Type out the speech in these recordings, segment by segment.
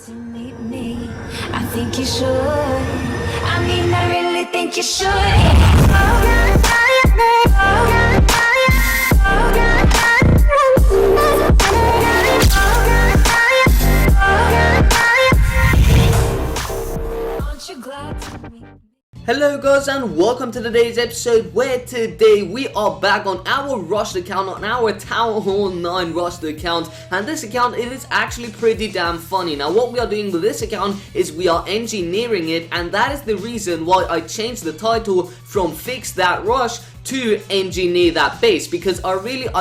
To meet me, I think you should. I mean, I really think you should. Aren't you glad to meet me? Hello guys and welcome to today's episode where today we are back on our rushed account, on our Tower Hall 9 rushed account, and this account, it is actually pretty damn funny. Now what we are doing with this account is we are engineering it, and that is the reason why I changed the title from Fix That Rush to engineer that base, because I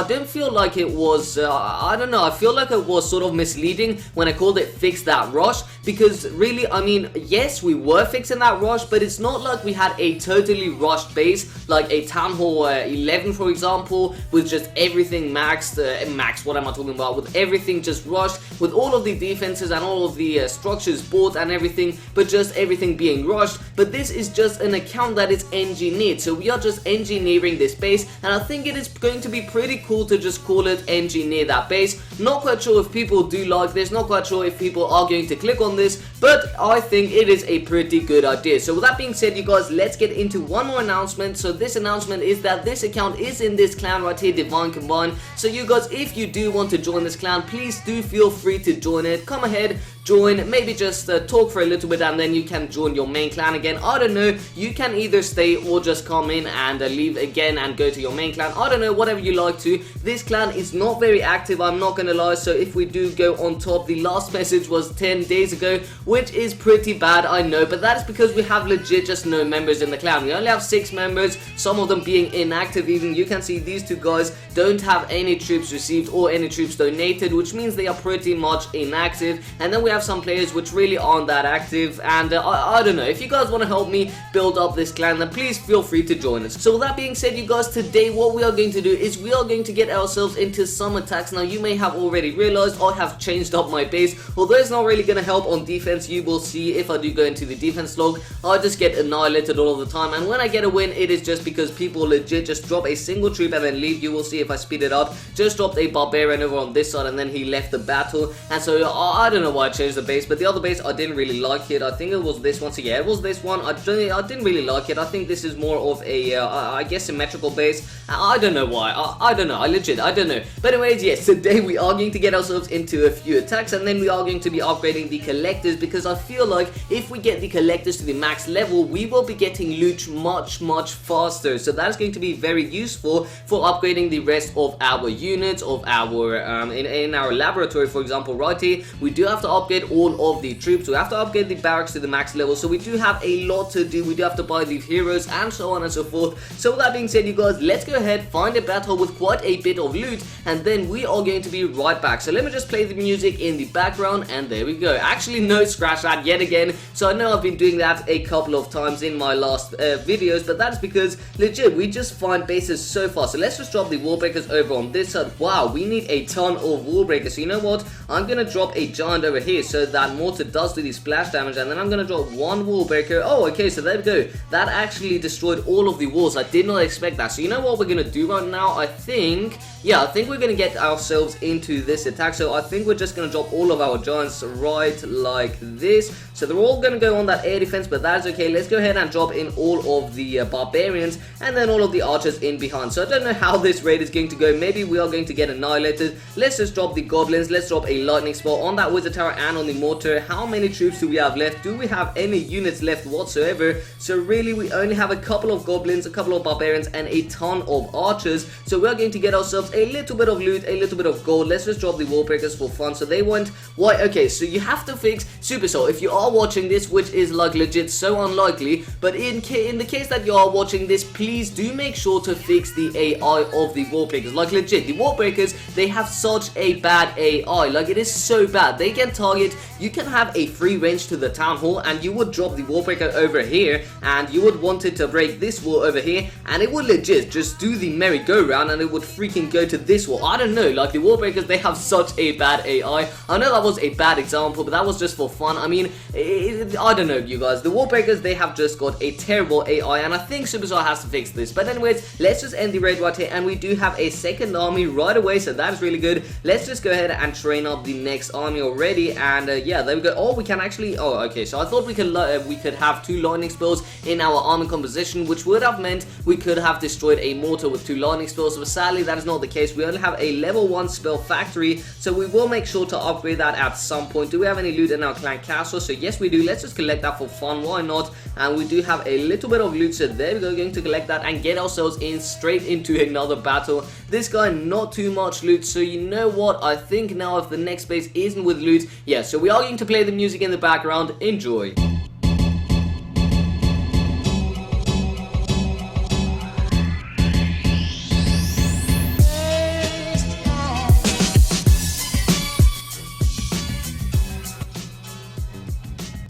don't feel like it was I don't know, I feel like it was sort of misleading when I called it Fix That Rush, because really, I mean, yes, we were fixing that rush, but it's not like we had a totally rushed base like a Town Hall 11 for example, with just everything maxed, what am I talking about, with everything just rushed, with all of the defenses and all of the structures bought and everything, but just everything being rushed. But this is just an account that is engineered, so we are just engineering this base, and I think it is going to be pretty cool to just call it engineer that base. Not quite sure if people do like this, not quite sure if people are going to click on this, but I think it is a pretty good idea. So with that being said, you guys, let's get into one more announcement. So this announcement is that this account is in this clan right here, Divine Combine. So you guys, if you do want to join this clan, please do feel free to join it. Come ahead, join, maybe just talk for a little bit, and then you can join your main clan again. I don't know, you can either stay or just come in and leave again and go to your main clan. I don't know, whatever you like to. This clan is not very active, I'm not gonna lie, so if we do go on top, the last message was 10 days ago, which is pretty bad, I know, but that is because we have legit just no members in the clan. We only have 6 members, some of them being inactive. Even you can see these two guys don't have any troops received or any troops donated, which means they are pretty much inactive. And then we have some players which really aren't that active, and I don't know, if you guys want to help me build up this clan, then please feel free to join us. So with that being said, you guys, today what we are going to do is we are going to get ourselves into some attacks. Now you may have already realized I have changed up my base, although it's not really going to help on defense. You will see if I do go into the defense log, I just get annihilated all of the time, and when I get a win, it is just because people legit just drop a single troop and then leave. You will see if I speed it up, just dropped a barbarian over on this side and then he left the battle. And so I don't know why I changed the base, but the other base I didn't really like it. I think it was this one. So yeah, it was this one. I didn't really like it. I think this is more of a I guess symmetrical base. I don't know why. I don't know. I don't know. But anyways, yes, today we are going to get ourselves into a few attacks, and then we are going to be upgrading the collectors, because I feel like if we get the collectors to the max level, we will be getting loot much faster. So that is going to be very useful for upgrading the rest of our units, of our in our laboratory, for example. Right here, we do have to upgrade all of the troops. We have to upgrade the barracks to the max level, so we do have a lot to do. We do have to buy the heroes and so on and so forth. So with that being said, you guys, let's go ahead, find a battle with quite a bit of loot, and then we are going to be right back. So let me just play the music in the background, and there we go. Actually, no, scratch that yet again. So I know I've been doing that a couple of times in my last videos, but that's because legit we just find bases so fast. So let's just drop the wall breakers over on this side. Wow, we need a ton of wall breakers. So you know what, I'm gonna drop a giant over here so that mortar does do the splash damage, and then I'm gonna drop one wall breaker. Oh, okay, so there we go. That actually destroyed all of the walls. I did not expect that. So you know what we're gonna do right now? I think we're gonna get ourselves into this attack. So I think we're just gonna drop all of our giants right like this. So they're all gonna go on that air defense, but that's okay. Let's go ahead and drop in all of the barbarians, and then all of the archers in behind. So I don't know how this raid is going to go. Maybe we are going to get annihilated. Let's just drop the goblins. Let's drop a lightning spell on that wizard tower and on the mortar. How many troops do we have left? Do we have any units left whatsoever? So really, we only have a couple of goblins, a couple of barbarians, and a ton of archers. So we are going to get ourselves a little bit of loot, a little bit of gold. Let's just drop the wall breakers for fun. So they went, why? Okay, so you have to fix Supercell. If you are watching this, which is like legit so unlikely, but in the case that you are watching this, please do make sure to fix the AI of the wall breakers. Like legit, the wall breakers, they have such a bad AI. Like it is so bad. They can target, you can have a free range to the town hall, and you would drop the wall breaker over here, and you would want it to break this wall over here, and it would legit just do the merry-go-round, and it would freaking go to this wall. I don't know, like the wall breakers, they have such a bad AI. I know that was a bad example, but that was just for fun. I mean, I don't know, you guys. The wall breakers, they have just got a terrible AI, and I think Supercell has to fix this. But anyways, let's just end the raid right here, and we do have a second army right away, so that is really good. Let's just go ahead and train up the next army already, and and yeah, there we go. Oh, we can actually, oh, okay, so I thought we could have 2 lightning spells in our armor composition, which would have meant we could have destroyed a mortar with 2 lightning spells, but sadly that is not the case. We only have a level 1 spell factory, so we will make sure to upgrade that at some point. Do we have any loot in our clan castle? So yes, we do. Let's just collect that for fun, why not? And we do have a little bit of loot, so there we go, going to collect that and get ourselves in straight into another battle. This guy, not too much loot, so you know what, I think now if the next base isn't with loot, yeah, so we are going to play the music in the background. Enjoy.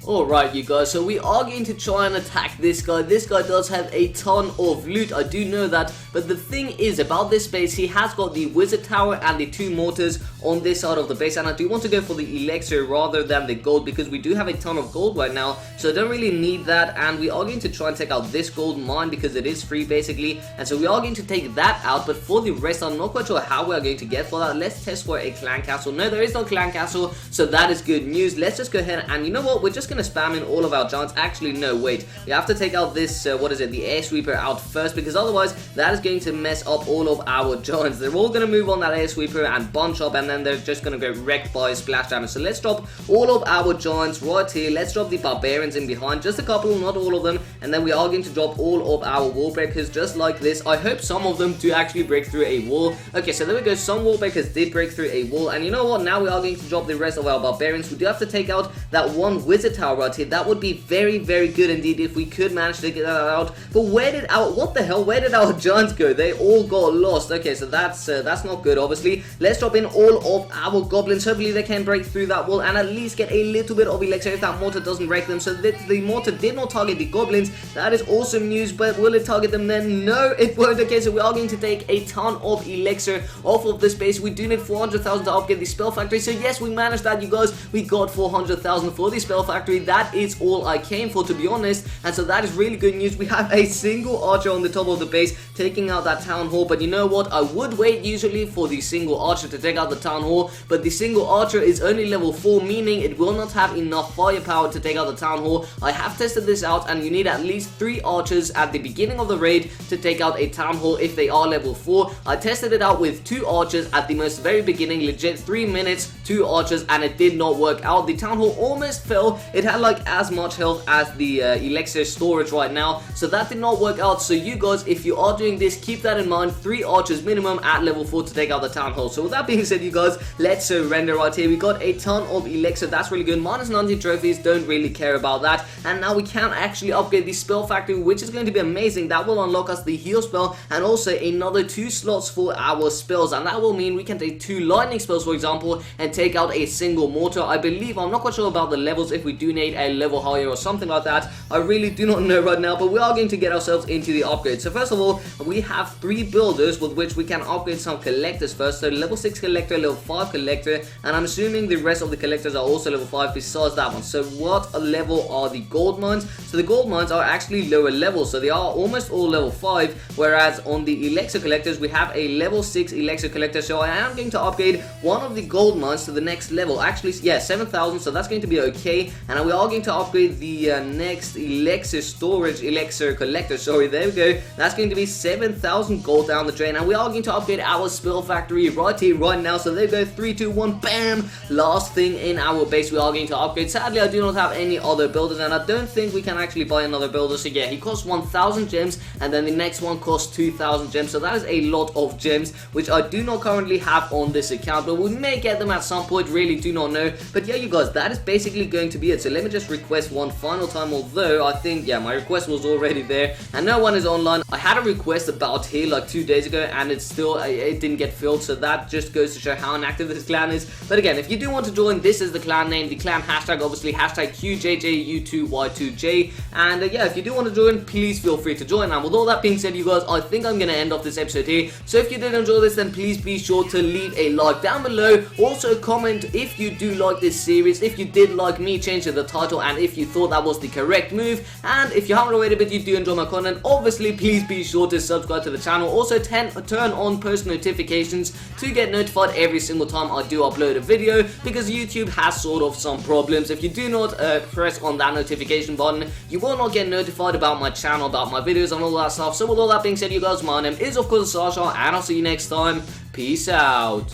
Alright you guys, so we are going to try and attack this guy. This guy does have a ton of loot, I do know that, but the thing is about this base, he has got the wizard tower and the 2 mortars on this side of the base, and I do want to go for the elixir rather than the gold because we do have a ton of gold right now, so I don't really need that. And we are going to try and take out this gold mine because it is free basically, and so we are going to take that out. But for the rest, I'm not quite sure how we are going to get for that. Let's test for a clan castle. No, there is no clan castle, so that is good news. Let's just go ahead and, you know what, we're just going to spam in all of our giants. Actually no, wait, we have to take out this what is it, the air sweeper out first, because otherwise that is going to mess up all of our giants. They're all going to move on that air sweeper and bunch up, and then they're just going to get wrecked by splash damage. So let's drop all of our giants right here. Let's drop the barbarians in behind, just a couple, not all of them, and then we are going to drop all of our wall breakers just like this. I hope some of them do actually break through a wall. Okay, so there we go, some wall breakers did break through a wall, and you know what, now we are going to drop the rest of our barbarians. We do have to take out that 1 wizard tower right here. That would be very, very good indeed if we could manage to get that out. But where did our, what the hell, where did our giants go? They all got lost. Okay, so that's not good, obviously. Let's drop in all of our goblins. Hopefully they can break through that wall and at least get a little bit of elixir if that mortar doesn't break them. So the mortar did not target the goblins. That is awesome news, but will it target them then? No, it won't. Okay, so we are going to take a ton of elixir off of this base. We do need 400,000 to upgrade the spell factory. So yes, we managed that, you guys. We got 400,000 for the spell factory. That is all I came for, to be honest, and so that is really good news. We have a single archer on the top of the base taking out that town hall, but you know what, I would wait usually for the single archer to take out the town hall, but the single archer is only level 4, meaning it will not have enough firepower to take out the town hall. I have tested this out, and you need at least 3 archers at the beginning of the raid to take out a town hall if they are level 4. I tested it out with 2 archers at the most very beginning, legit 3 minutes, 2 archers, and it did not work out. The town hall almost fell. It had like as much health as the elixir storage right now, so that did not work out. So you guys, if you are doing this, keep that in mind, 3 archers minimum at level 4 to take out the town hall. So with that being said, you guys, let's surrender right here. We got a ton of elixir, that's really good. Minus 90 trophies, don't really care about that, and now we can actually upgrade the spell factory, which is going to be amazing. That will unlock us the heal spell and also another 2 slots for our spells, and that will mean we can take 2 lightning spells, for example, and take out a single mortar. I believe, I'm not quite sure about the levels, if we do need a level higher or something like that. I really do not know right now, but we are going to get ourselves into the upgrade. So first of all, we have 3 builders with which we can upgrade some collectors first. So level 6 collector, level 5 collector, and I'm assuming the rest of the collectors are also level 5 besides that one. So what level are the gold mines? So the gold mines are actually lower level, so they are almost all level 5, whereas on the elixir collectors we have a level 6 elixir collector. So I am going to upgrade one of the gold mines to the next level. Actually, yeah, 7,000, so that's going to be okay. And we are going to upgrade the next elixir storage, elixir collector, sorry, there we go. That's going to be 7,000 gold down the drain, and we are going to upgrade our spell factory right here, right now. So there we go, 3, 2, 1, bam! Last thing in our base we are going to upgrade. Sadly, I do not have any other builders, and I don't think we can actually buy another builder. So yeah, he costs 1,000 gems, and then the next one costs 2,000 gems. So that is a lot of gems, which I do not currently have on this account, but we may get them at some point, really do not know. But yeah, you guys, that is basically going to be it. So let me just request one final time, although I think, yeah, my request was already there, and no one is online. I had a request about here like 2 days ago, and it didn't get filled, so that just goes to show how inactive this clan is. But again, if you do want to join, this is the clan name, the clan hashtag, obviously, hashtag QJJU2Y2J, and yeah, if you do want to join, please feel free to join. And with all that being said, you guys, I think I'm going to end off this episode here. So if you did enjoy this, then please be sure to leave a like down below. Also comment if you do like this series, if you did like me changing the the title and if you thought that was the correct move. And if you haven't already but you do enjoy my content, obviously please be sure to subscribe to the channel. Also turn on post notifications to get notified every single time I do upload a video, because YouTube has sort of some problems. If you do not press on that notification button, you will not get notified about my channel, about my videos and all that stuff. So with all that being said, you guys, my name is of course Asascha, and I'll see you next time. Peace out.